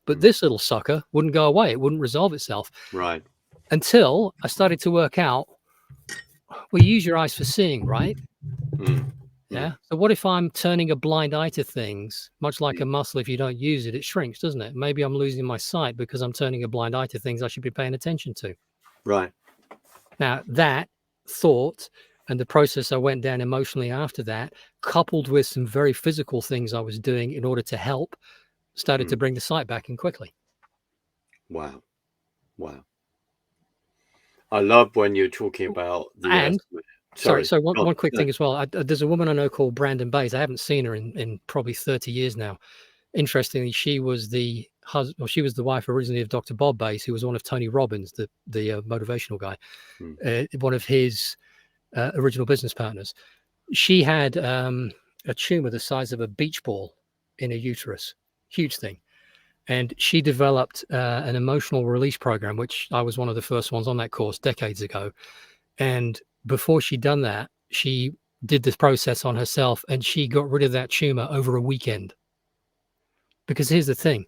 But this little sucker wouldn't go away. It wouldn't resolve itself. Right. Until I started to work out, well, you use your eyes for seeing, right? Mm. Yeah. So what if I'm turning a blind eye to things, much like a muscle? If you don't use it, it shrinks, doesn't it? Maybe I'm losing my sight because I'm turning a blind eye to things I should be paying attention to. Right. Now, that thought and the process I went down emotionally after that, coupled with some very physical things I was doing in order to help, started to bring the sight back in quickly. Wow. Wow. I love when you're talking about the And sorry, so one God, quick no. thing as well. There's a woman I know called Brandon Bays. I haven't seen her in probably 30 years now. Interestingly, she was the wife originally of Dr. Bob Bays, who was one of Tony Robbins, the motivational guy, one of his original business partners. She had a tumor the size of a beach ball in her uterus, huge thing. And she developed an emotional release program, which I was one of the first ones on that course decades ago. And before she'd done that, she did this process on herself and she got rid of that tumor over a weekend. Because here's the thing,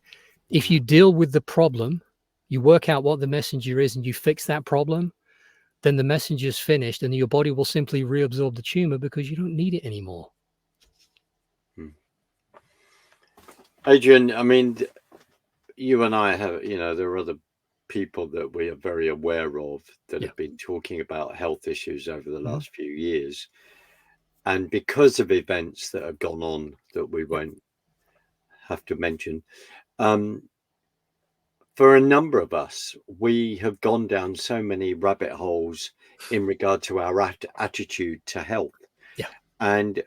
if you deal with the problem, you work out what the messenger is and you fix that problem, then the messenger's finished and your body will simply reabsorb the tumor because you don't need it anymore. Adrian, I mean, you and I have, there are other people that we are very aware of that have been talking about health issues over the last few years. And because of events that have gone on that we won't have to mention, for a number of us, we have gone down so many rabbit holes in regard to our attitude to health. Yeah. And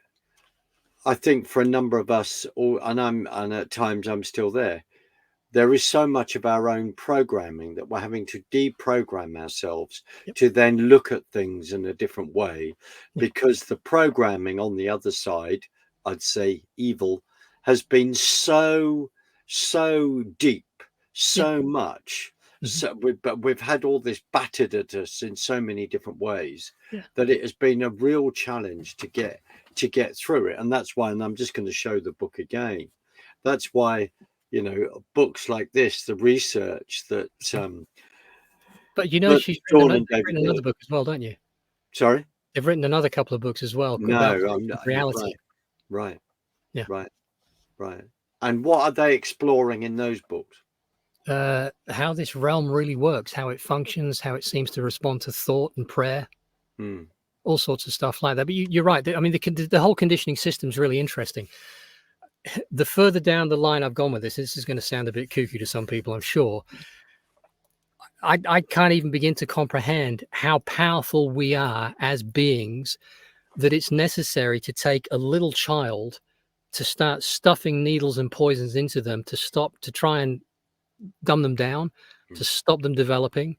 I think for a number of us, and at times I'm still there is so much of our own programming that we're having to deprogram ourselves to then look at things in a different way, because the programming on the other side, I'd say evil, has been so deep, so much. So we've had all this battered at us in so many different ways that it has been a real challenge to get through it. And that's why, and I'm just going to show the book again. That's why, books like this, the research that but she's written another book as well, don't you? Sorry? They've written another couple of books as well No, about I'm not, reality. Right. Yeah. Right. And what are they exploring in those books? How this realm really works, how it functions, how it seems to respond to thought and prayer, all sorts of stuff like that. But you're right. I mean, the whole conditioning system is really interesting. The further down the line I've gone with this is going to sound a bit kooky to some people, I'm sure. I can't even begin to comprehend how powerful we are as beings that it's necessary to take a little child to start stuffing needles and poisons into them to try and dumb them down, to stop them developing,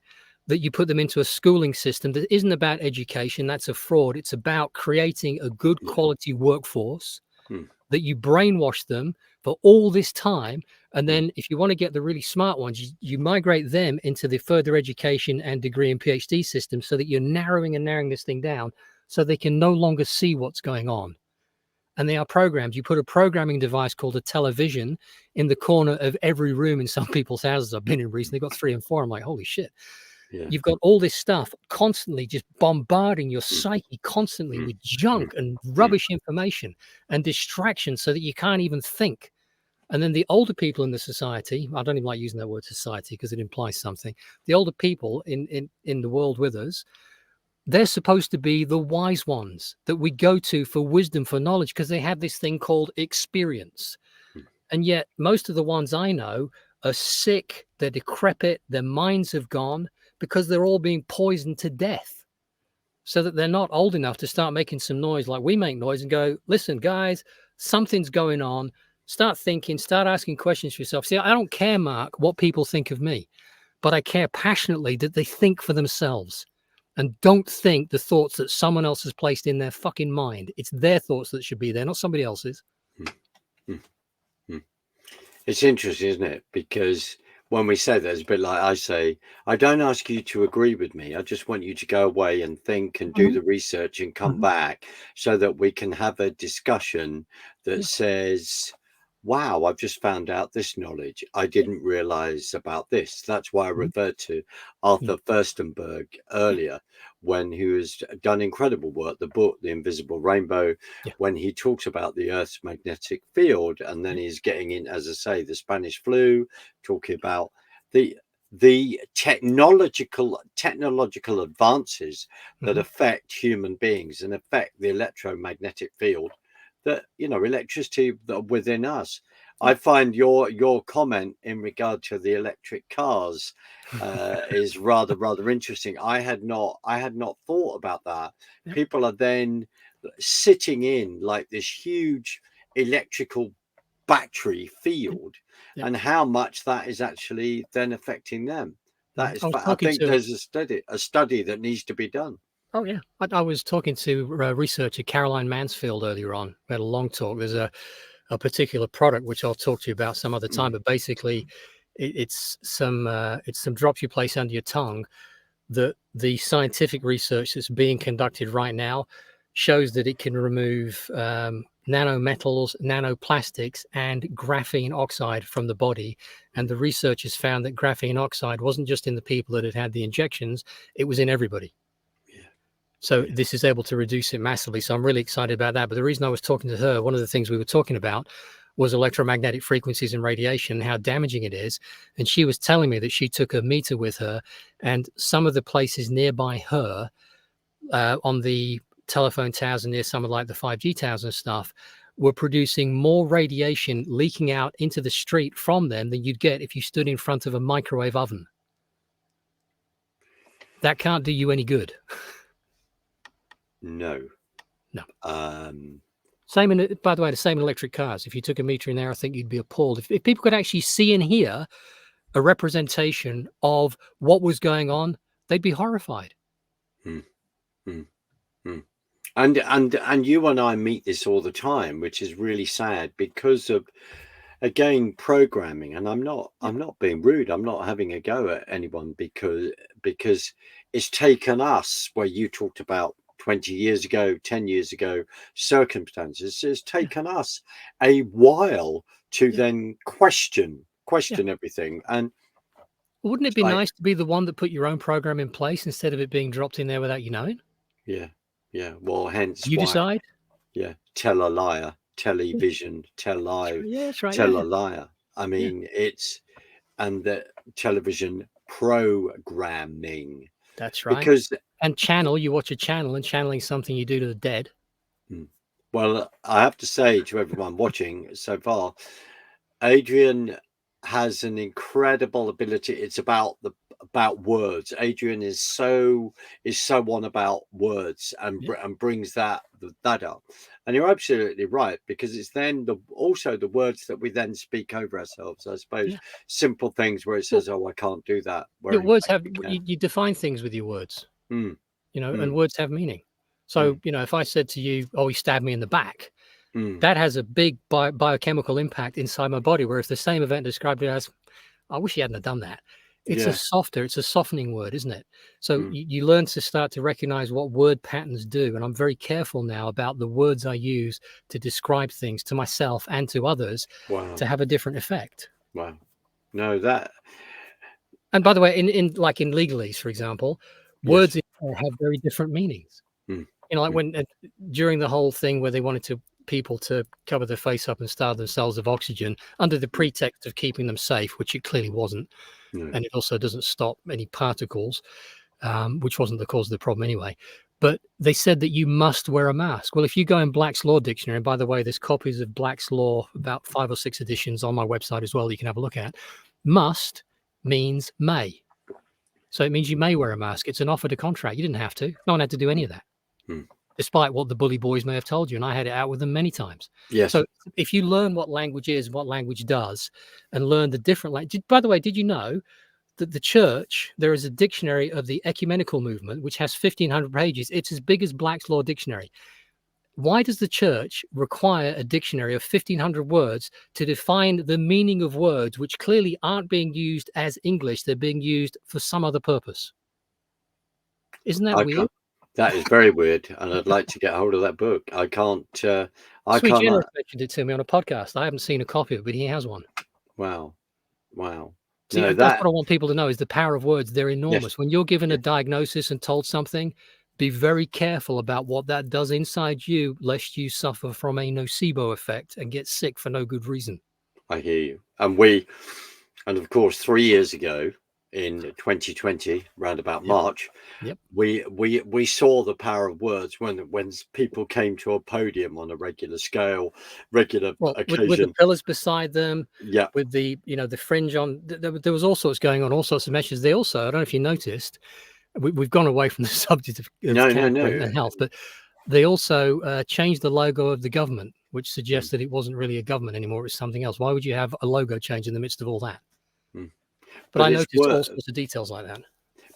that you put them into a schooling system that isn't about education. That's a fraud. It's about creating a good quality workforce, that you brainwash them for all this time. And then if you want to get the really smart ones, you migrate them into the further education and degree and PhD system, so that you're narrowing this thing down so they can no longer see what's going on. And they are programmed. You put a programming device called a television in the corner of every room in some people's houses I've been in recently. Got 3 and 4. I'm like, holy shit. Yeah. You've got all this stuff constantly just bombarding your psyche constantly with junk and rubbish information and distraction, so that you can't even think. And then the older people in the society, I don't even like using that word society because it implies something. The older people in the world with us, they're supposed to be the wise ones that we go to for wisdom, for knowledge, because they have this thing called experience. And yet most of the ones I know are sick, they're decrepit, their minds have gone, because they're all being poisoned to death, so that they're not old enough to start making some noise like we make noise and go, listen, guys, something's going on. Start thinking, start asking questions for yourself. See, I don't care, Mark, what people think of me, but I care passionately that they think for themselves and don't think the thoughts that someone else has placed in their fucking mind. It's their thoughts that should be there, not somebody else's. It's interesting, isn't it? Because when we say that, it's a bit like I say, I don't ask you to agree with me. I just want you to go away and think and do the research and come back, so that we can have a discussion that says, wow, I've just found out this knowledge. I didn't realize about this. That's why I referred to Arthur Furstenberg earlier, when he was done incredible work, the book, The Invisible Rainbow, when he talks about the Earth's magnetic field, and then he's getting in, as I say, the Spanish flu, talking about the technological advances that affect human beings and affect the electromagnetic field, that, you know, electricity that are within us. I find your comment in regard to the electric cars is rather interesting. I had not thought about that. People are then sitting in like this huge electrical battery field, and how much that is actually then affecting them. That is, I think there's a study that needs to be done. Oh, yeah. I was talking to researcher Caroline Mansfield earlier on. We had a long talk. There's a particular product which I'll talk to you about some other time, but basically it's some drops you place under your tongue. The scientific research that's being conducted right now shows that it can remove nanometals, nanoplastics, and graphene oxide from the body. And the researchers found that graphene oxide wasn't just in the people that had had the injections, it was in everybody. So this is able to reduce it massively. So I'm really excited about that. But the reason I was talking to her, one of the things we were talking about was electromagnetic frequencies and radiation, how damaging it is. And she was telling me that she took a meter with her, and some of the places nearby her on the telephone towers and near some of like the 5G towers and stuff were producing more radiation leaking out into the street from them than you'd get if you stood in front of a microwave oven. That can't do you any good. No. Same in, by the way, the same in electric cars. If you took a meter in there, I think you'd be appalled. If people could actually see and hear a representation of what was going on, they'd be horrified. And you and I meet this all the time, which is really sad because of, again, programming. And I'm not being rude. I'm not having a go at anyone, because it's taken us, where you talked about 20 years ago, 10 years ago, circumstances. It's taken us a while to then question everything. And wouldn't it be nice to be the one that put your own program in place instead of it being dropped in there without you knowing? Yeah. Well, hence you decide. Yeah. Tell a liar, television, tell live, that's right. tell a liar. I mean, it's, and the television programming. That's right. Because, and channel, you watch a channel, and channeling something you do to the dead. Well, I have to say to everyone watching so far, Adrian has an incredible ability. It's about about words. Adrian is so on about words and brings that up. And you're absolutely right, because it's then also the words that we then speak over ourselves. I suppose simple things where it says, "Oh, I can't do that." Your words have you define things with your words, Mm. and words have meaning. So if I said to you, "Oh, he stabbed me in the back," that has a big biochemical impact inside my body. Whereas the same event described it as, "I wish he hadn't have done that." It's a softening word, isn't it? So you learn to start to recognize what word patterns do. And I'm very careful now about the words I use to describe things to myself and to others to have a different effect. Wow. No, that. And by the way, in legalese, for example, words have very different meanings. Like when during the whole thing where they wanted people to cover their face up and starve themselves of oxygen under the pretext of keeping them safe, which it clearly wasn't. And it also doesn't stop any particles, which wasn't the cause of the problem anyway. But they said that you must wear a mask. Well, if you go in Black's Law Dictionary, and by the way, there's copies of Black's Law, about 5 or 6 editions on my website as well, you can have a look at. Must means may. So it means you may wear a mask. It's an offer to contract. You didn't have to. No one had to do any of that, despite what the bully boys may have told you. And I had it out with them many times. Yes. So if you learn what language is, what language does, and learn the different language. By the way, did you know that the church, there is a dictionary of the ecumenical movement, which has 1,500 pages. It's as big as Black's Law Dictionary. Why does the church require a dictionary of 1,500 words to define the meaning of words, which clearly aren't being used as English? They're being used for some other purpose. Isn't that weird? That is very weird, and I'd like to get hold of that book. I can't. Sweet Generous mentioned it to me on a podcast. I haven't seen a copy of it, but he has one. Wow. See, that's what I want people to know is the power of words. They're enormous. When you're given a diagnosis and told something, be very careful about what that does inside you, lest you suffer from a nocebo effect and get sick for no good reason. I hear you. And of course, 3 years ago, in 2020, round about March, we saw the power of words when people came to a podium on a regular scale, occasion. With the pillars beside them, with the the fringe on. There was all sorts going on, all sorts of measures. They also, I don't know if you noticed, we've gone away from the subject of and health, but they also changed the logo of the government, which suggests that it wasn't really a government anymore; it was something else. Why would you have a logo change in the midst of all that? But I noticed all sorts of details like that.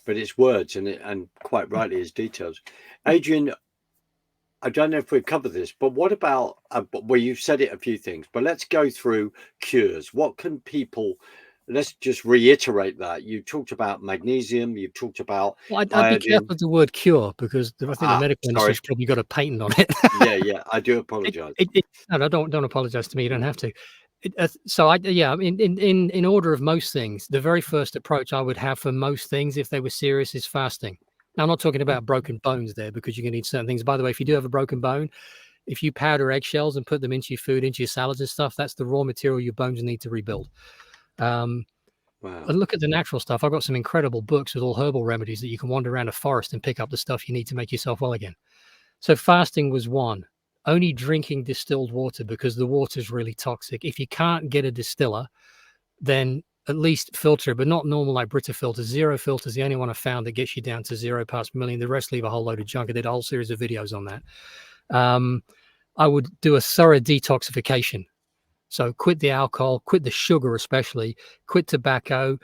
But it's words, and quite rightly, it's details. Adrian, I don't know if we've covered this, but what about, well, you've said it a few things, but let's go through cures. What can people, let's just reiterate that. You talked about magnesium, you've talked about I'd be careful with the word cure, because I think the medical industry's probably got a patent on it. I do apologize. No, don't apologize to me. You don't have to. In order of most things, the very first approach I would have for most things, if they were serious, is fasting. Now, I'm not talking about broken bones there, because you're going to need certain things. By the way, if you do have a broken bone, if you powder eggshells and put them into your food, into your salads and stuff, that's the raw material your bones need to rebuild. And look at the natural stuff. I've got some incredible books with all herbal remedies that you can wander around a forest and pick up the stuff you need to make yourself well again. So fasting was one. Only drinking distilled water, because the water is really toxic. If you can't get a distiller, then at least filter it, but not normal like Brita filters. Zero filters, the only one I found that gets you down to 0 parts per million. The rest leave a whole load of junk. I did a whole series of videos on that. I would do a thorough detoxification. So quit the alcohol, quit the sugar especially, quit tobacco,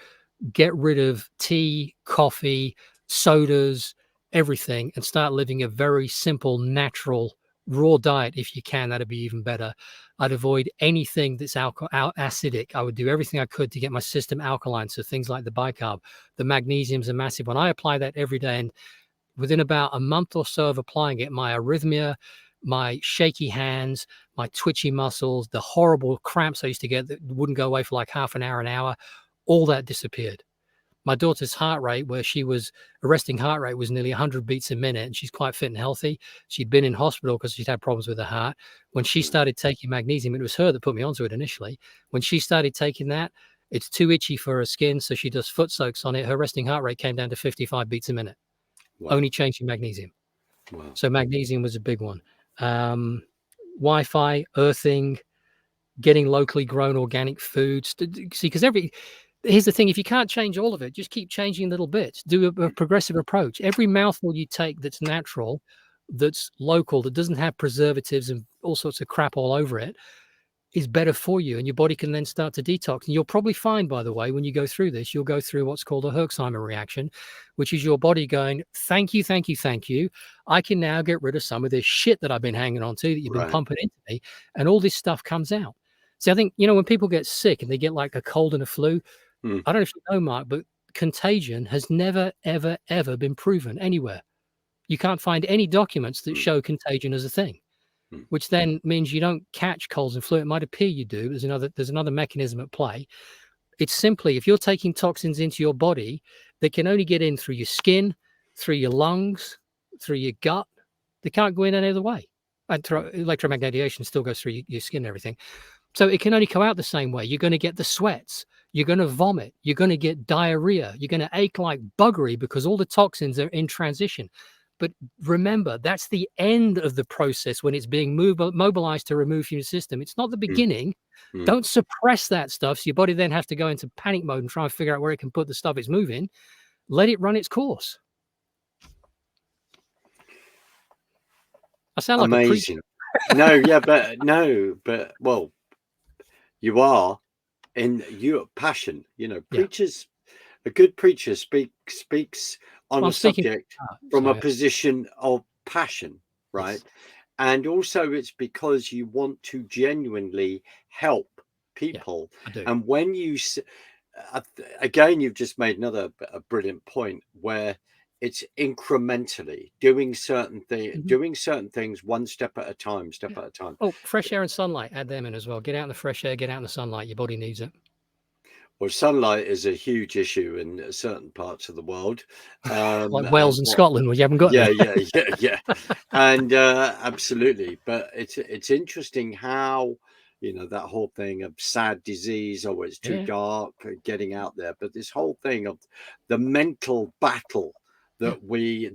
get rid of tea, coffee, sodas, everything, and start living a very simple, natural, raw diet. If you can, that'd be even better. I'd avoid anything that's acidic. I would do everything I could to get my system alkaline. So things like the bicarb, the magnesium's a massive one. I apply that every day, and within about a month or so of applying it, my arrhythmia, my shaky hands, my twitchy muscles, the horrible cramps I used to get that wouldn't go away for like half an hour, all that disappeared. My daughter's heart rate, where she was, a resting heart rate was nearly 100 beats a minute, and she's quite fit and healthy. She'd been in hospital because she'd had problems with her heart. When she started taking magnesium, it was her that put me onto it initially. When she started taking that, it's too itchy for her skin, so she does foot soaks on it. Her resting heart rate came down to 55 beats a minute. Only changing magnesium. So magnesium was a big one. Wi-Fi, earthing, getting locally grown organic foods. See, because here's the thing: if you can't change all of it, just keep changing little bits. Do a progressive approach. Every mouthful you take that's natural, that's local, that doesn't have preservatives and all sorts of crap all over it, is better for you, and your body can then start to detox. And you'll probably find, by the way, when you go through this, you'll go through what's called a Herxheimer reaction, which is your body going, thank you, thank you, thank you. I can now get rid of some of this shit that I've been hanging on to, that you've been pumping into me, and all this stuff comes out. So I think, when people get sick and they get like a cold and a flu, I don't know if you know, Mark, but contagion has never, ever, ever been proven anywhere. You can't find any documents that show contagion as a thing, which then means you don't catch colds and flu. It might appear you do. There's another mechanism at play. It's simply, if you're taking toxins into your body, they can only get in through your skin, through your lungs, through your gut. They can't go in any other way. Electromagnetic radiation still goes through your skin and everything. So it can only come out the same way. You're going to get the sweats. You're going to vomit. You're going to get diarrhea. You're going to ache like buggery because all the toxins are in transition. But remember, that's the end of the process when it's being mobilized to remove from your system. It's not the beginning. Don't suppress that stuff. So your body then has to go into panic mode and try and figure out where it can put the stuff it's moving. Let it run its course. I sound like amazing. But well, you are in your passion. Preachers, a good preacher speaks on a subject from a position of passion, right? Yes. And also it's because you want to genuinely help people. I do. And when you, again, you've just made a brilliant point where it's incrementally doing certain things one step at a time, at a time. Oh, fresh air and sunlight, add them in as well. Get out in the fresh air, get out in the sunlight. Your body needs it. Well, sunlight is a huge issue in certain parts of the world, like Wales and Scotland, where you haven't got. Yeah, and absolutely. But it's interesting how that whole thing of sad disease, or it's too dark, getting out there. But this whole thing of the mental battle that we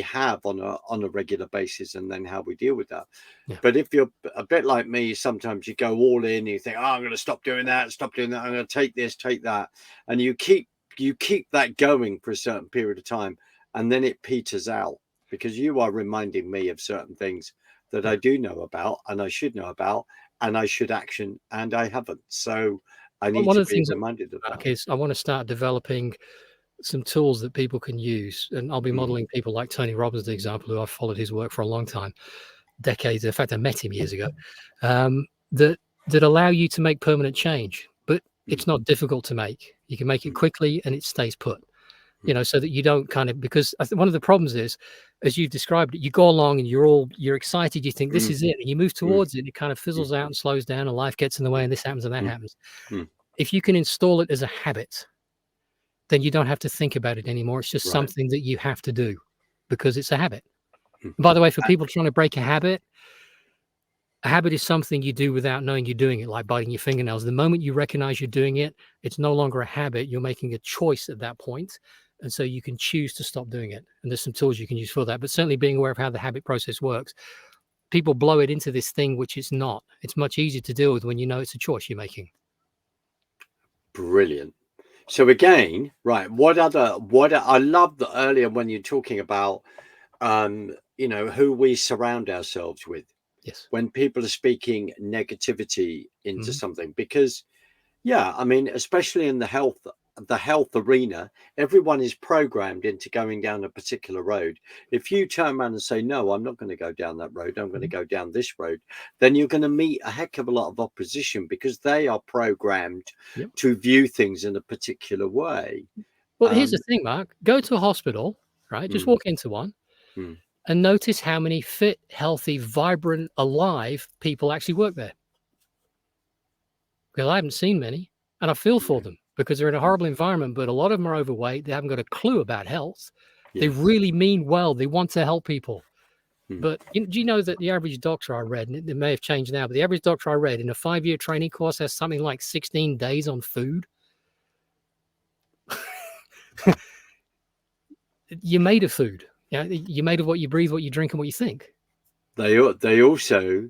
have on a regular basis, and then how we deal with that. But if you're a bit like me, sometimes you go all in, and you think, I'm going to stop doing that, I'm going to take this, take that, and you keep that going for a certain period of time, and then it peters out, because you are reminding me of certain things that I do know about, and I should know about, and I should action, and I haven't. So I need to be reminded of that. Is I want to start developing some tools that people can use, and I'll be modeling people like Tony Robbins, the example, who I've followed his work for a long time, decades. In fact, I met him years ago. That allow you to make permanent change, but it's not difficult to make. You can make it quickly, and it stays put. So that you don't because I think one of the problems is, as you've described it, you go along and you're excited. You think this is it, and you move towards it, and it kind of fizzles out and slows down, and life gets in the way, and this happens and that happens. If you can install it as a habit, then you don't have to think about it anymore. It's just something that you have to do because it's a habit. By the way, for people trying to break a habit is something you do without knowing you're doing it, like biting your fingernails. The moment you recognize you're doing it, it's no longer a habit. You're making a choice at that point. And so you can choose to stop doing it. And there's some tools you can use for that. But certainly being aware of how the habit process works. People blow it into this thing, which it's not. It's much easier to deal with when you know it's a choice you're making. Brilliant. So again, right, what I love that earlier when you're talking about, who we surround ourselves with. Yes. When people are speaking negativity into something, because, especially in the health arena, everyone is programmed into going down a particular road. If you turn around and say, no, I'm not going to go down that road, I'm going to go down this road, then you're going to meet a heck of a lot of opposition, because they are programmed to view things in a particular way. Well, here's the thing, Mark. Go to a hospital, right? Just walk into one and notice how many fit, healthy, vibrant, alive people actually work there. Because I haven't seen many, and I feel for them, because they're in a horrible environment, but a lot of them are overweight. They haven't got a clue about health. They really mean well. They want to help people. But do you know that the average doctor I read, and it may have changed now, but the average doctor I read in a 5-year training course has something like 16 days on food? You're made of food. You're made of what you breathe, what you drink, and what you think. They also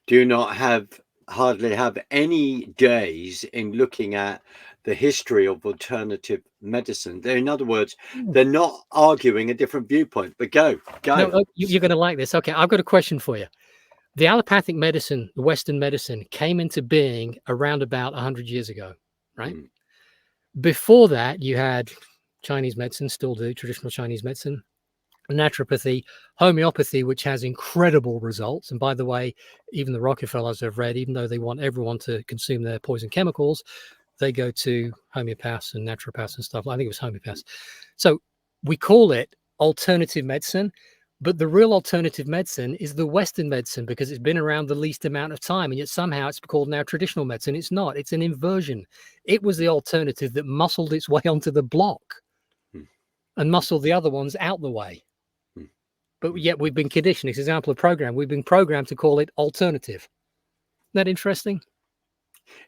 do not have hardly have any days in looking at the history of alternative medicine. In other words, they're not arguing a different viewpoint, but go. No, you're going to like this. Okay, I've got a question for you. The allopathic medicine, the Western medicine, came into being around about 100 years ago, right? Mm. Before that, you had Chinese medicine, still do, traditional Chinese medicine, naturopathy, homeopathy, which has incredible results. And by the way, even the Rockefellers have read, even though they want everyone to consume their poison chemicals, they go to homeopaths and naturopaths and stuff. I think it was homeopaths. So we call it alternative medicine, but the real alternative medicine is the Western medicine because it's been around the least amount of time. And yet somehow it's called now traditional medicine. It's not, it's an inversion. It was the alternative that muscled its way onto the block and muscled the other ones out the way. But yet we've been conditioned. It's an example of program. We've been programmed to call it alternative. Isn't that interesting?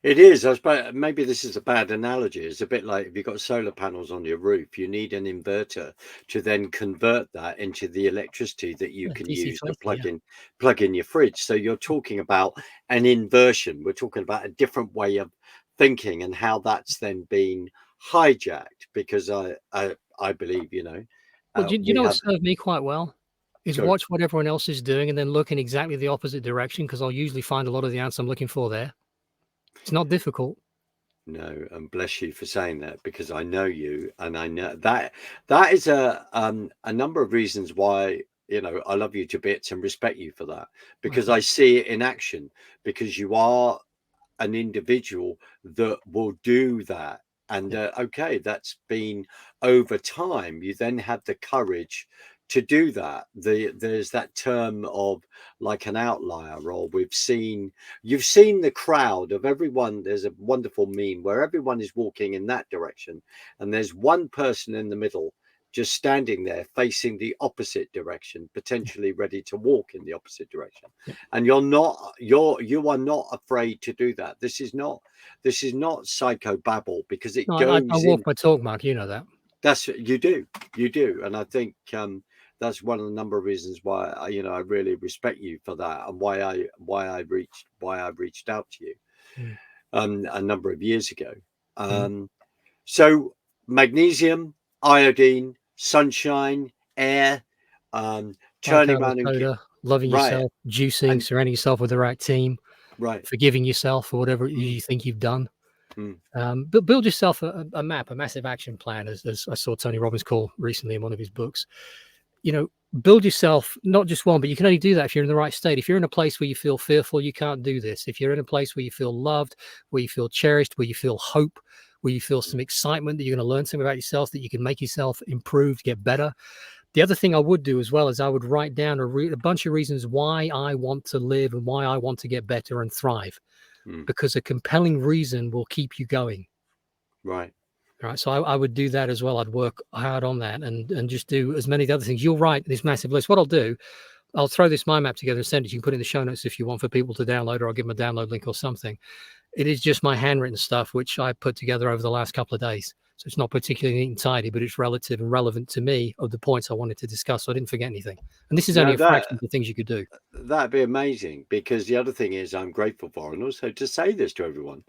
It is. I suppose maybe this is a bad analogy. It's a bit like if you've got solar panels on your roof, you need an inverter to then convert that into the electricity that you can DC use to 20, plug in your fridge. So you're talking about an inversion. We're talking about a different way of thinking and how that's then been hijacked. Because I believe, you know, Well, do you know what served me quite well? Is Sorry. watch what everyone else is doing and then look in exactly the opposite direction because I'll usually find a lot of the answer I'm looking for there. It's not difficult. No, and bless you for saying that because I know you, and I know that is a number of reasons why, you know, I love you to bits and respect you for that because I see it in action because you are an individual that will do that. And okay, that's been over time. You then have the courage to do that. There's that term of like an outlier, or you've seen the crowd of everyone. There's a wonderful meme where everyone is walking in that direction, and there's one person in the middle just standing there facing the opposite direction, potentially ready to walk in the opposite direction. And you are not afraid to do that. This is not psychobabble because it No, I goes walk in. my talk, Mark. You know that. That's you do, and I think that's one of the number of reasons why I really respect you for that, and why I reached out to you a number of years ago. So magnesium, iodine, sunshine, air, turning around and Soda, loving right, yourself, juicing, and surrounding yourself with the right team, right. forgiving yourself for whatever you think you've done. Mm. But build yourself a map, a massive action plan, as I saw Tony Robbins call recently in one of his books. You know, build yourself not just one, but you can only do that if you're in the right state. If you're in a place where you feel fearful, you can't do this. If you're in a place where you feel loved, where you feel cherished, where you feel hope, where you feel some excitement that you're going to learn something about yourself, that you can make yourself improve, get better. The other thing I would do as well is I would write down a bunch of reasons why I want to live and why I want to get better and thrive, because a compelling reason will keep you going. Right. Right. So I would do that as well. I'd work hard on that and just do as many of the other things. You'll write this massive list. What I'll do, I'll throw this mind map together and send it. You can put it in the show notes if you want for people to download, or I'll give them a download link or something. It is just my handwritten stuff, which I put together over the last couple of days. So it's not particularly neat and tidy, but it's relative and relevant to me of the points I wanted to discuss. So I didn't forget anything. And this is only a fraction of the things you could do. That'd be amazing because the other thing is I'm grateful for, and also to say this to everyone,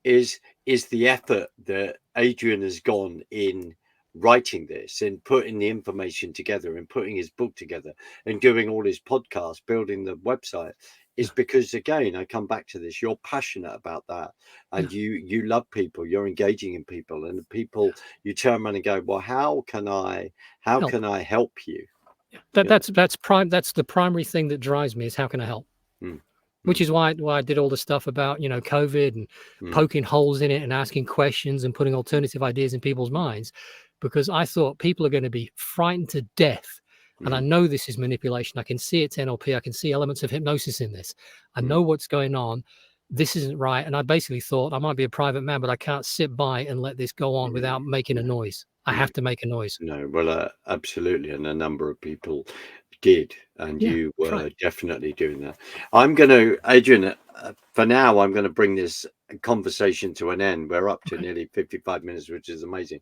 is the effort that Adrian has gone in writing this and putting the information together and putting his book together and doing all his podcasts, building the website, is because again I come back to this, you're passionate about that, and you love people, you're engaging in people, and the people you turn around and go, well, how can I help you? That's the primary thing that drives me is how can I help? Which is why I did all the stuff about, COVID and poking holes in it and asking questions and putting alternative ideas in people's minds, because I thought people are going to be frightened to death. And I know this is manipulation. I can see it's NLP. I can see elements of hypnosis in this. I know what's going on. This isn't right. And I basically thought I might be a private man, but I can't sit by and let this go on without making a noise. I have to make a noise. No, well, absolutely. And a number of people did, and you were definitely doing that. I'm going to, Adrian, for now, I'm going to bring this conversation to an end. We're up to nearly 55 minutes, which is amazing.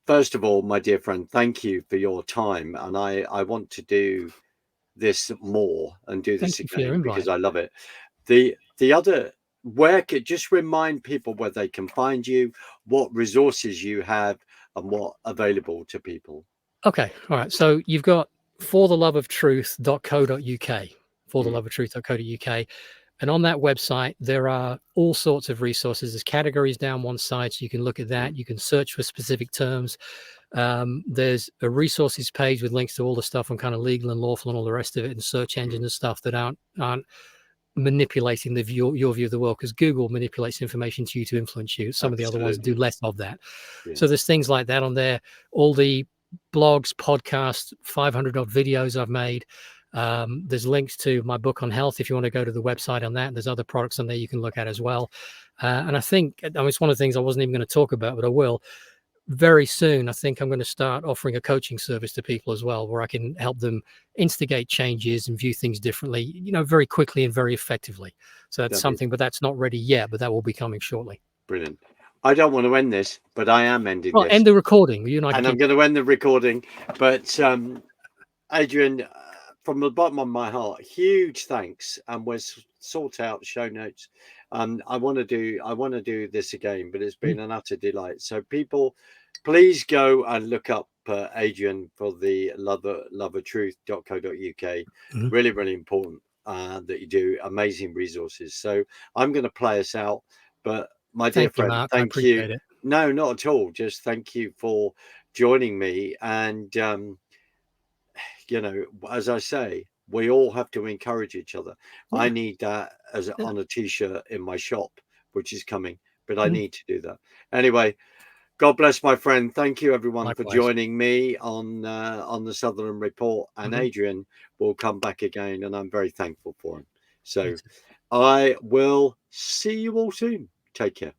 First of all, my dear friend, thank you for your time. And I want to do this more and do this again because I love it. The the other, where could just remind people where they can find you, what resources you have, and what available to people. Okay. All right. So you've got fortheloveoftruth.co.uk, fortheloveoftruth.co.uk. And on that website, there are all sorts of resources. There's categories down one side, so you can look at that. You can search for specific terms. There's a resources page with links to all the stuff on kind of legal and lawful and all the rest of it, and search engines and stuff that aren't manipulating your view of the world, because Google manipulates information to you to influence you. Some of the other ones do less of that. Yeah. So there's things like that on there. All the blogs, podcasts, 500 odd videos I've made. There's links to my book on health if you want to go to the website on that. There's other products on there you can look at as well. And I think, I mean, it's one of the things I wasn't even going to talk about, but I will very soon. I think I'm going to start offering a coaching service to people as well, where I can help them instigate changes and view things differently, you know, very quickly and very effectively. So that's something, but that's not ready yet, but that will be coming shortly. Brilliant. I don't want to end this, but I am ending this. End the recording. You and I and I'm going to end the recording. But Adrian, from the bottom of my heart, huge thanks, and we'll sort out show notes. I want to do this again, but it's been an utter delight. So people, please go and look up Adrian for the theloveoftruth.co.uk. Really, really important that you do amazing resources. So I'm going to play us out, but my dear friend, Mark. thank you. It. No, not at all. Just thank you for joining me. And, you know, as I say, we all have to encourage each other. I need that on a t-shirt in my shop, which is coming, but I need to do that. Anyway, God bless, my friend. Thank you, everyone, for joining me on the Sutherland Report. And Adrian will come back again, and I'm very thankful for him. So I will see you all soon. Take care.